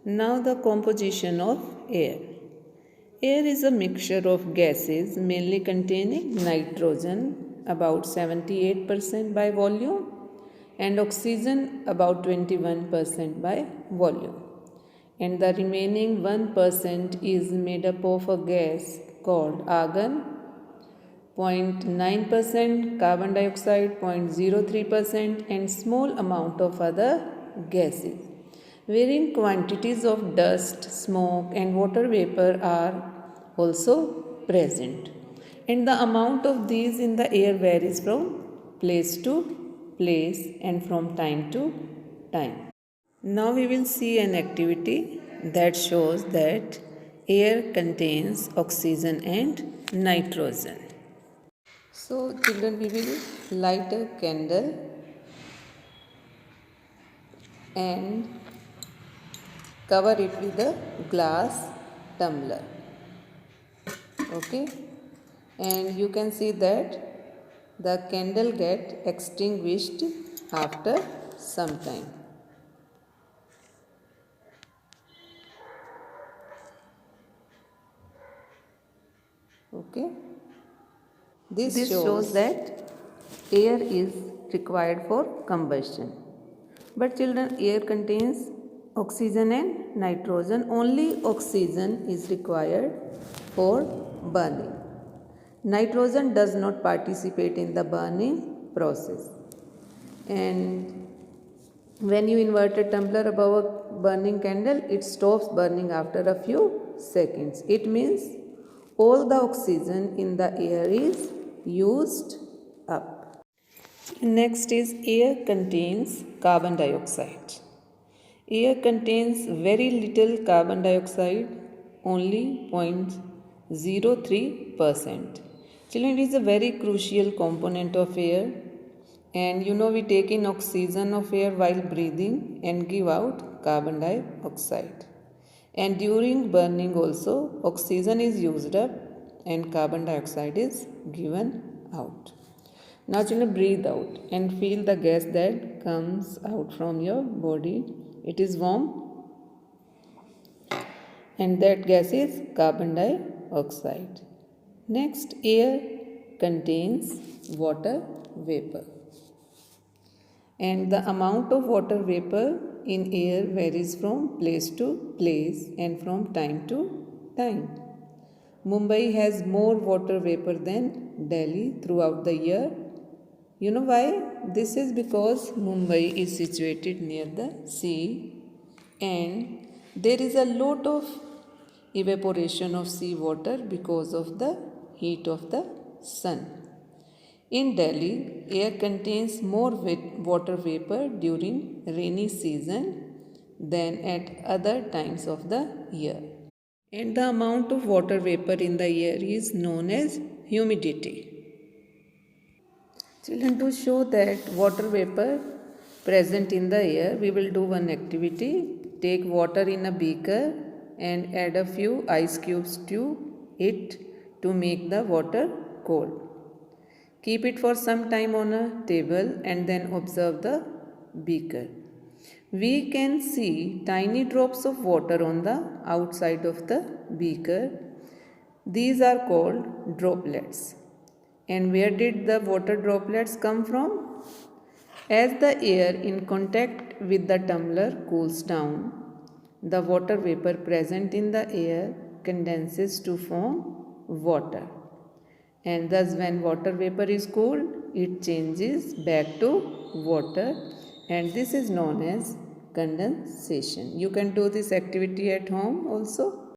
Now the composition of air. Air is a mixture of gases mainly containing nitrogen about 78% by volume and oxygen about 21% by volume. And the remaining 1% is made up of a gas called argon, 0.9% carbon dioxide, 0.03% and small amount of other gases. Varying quantities of dust, smoke and water vapor are also present. And the amount of these in the air varies from place to place and from time to time. Now we will see an activity that shows that air contains oxygen and nitrogen. So children, we will light a candle and cover it with a glass tumbler. Okay, and you can see that the candle get extinguished after some time. Okay, this shows that air is required for combustion. But children, air contains oxygen and nitrogen. Only oxygen is required for burning. Nitrogen does not participate in the burning process. And when you invert a tumbler above a burning candle, it stops burning after a few seconds. It means all the oxygen in the air is used up. Next is air contains carbon dioxide. Air contains very little carbon dioxide, only 0.03%. Children, it is a very crucial component of air, and we take in oxygen of air while breathing and give out carbon dioxide. And during burning also, oxygen is used up and carbon dioxide is given out. Now children, breathe out and feel the gas that comes out from your body. It is warm and that gas is carbon dioxide. Next, air contains water vapor. And the amount of water vapor in air varies from place to place and from time to time. Mumbai has more water vapor than Delhi throughout the year. You know why? This is because Mumbai is situated near the sea and there is a lot of evaporation of sea water because of the heat of the sun. In Delhi, air contains more water vapor during rainy season than at other times of the year. And the amount of water vapor in the air is known as humidity. Children, to show that water vapor present in the air, we will do one activity. Take water in a beaker and add a few ice cubes to it to make the water cold. Keep it for some time on a table and then observe the beaker. We can see tiny drops of water on the outside of the beaker. These are called droplets. And where did the water droplets come from? As the air in contact with the tumbler cools down, the water vapor present in the air condenses to form water. And thus when water vapor is cooled, it changes back to water and this is known as condensation. You can do this activity at home also.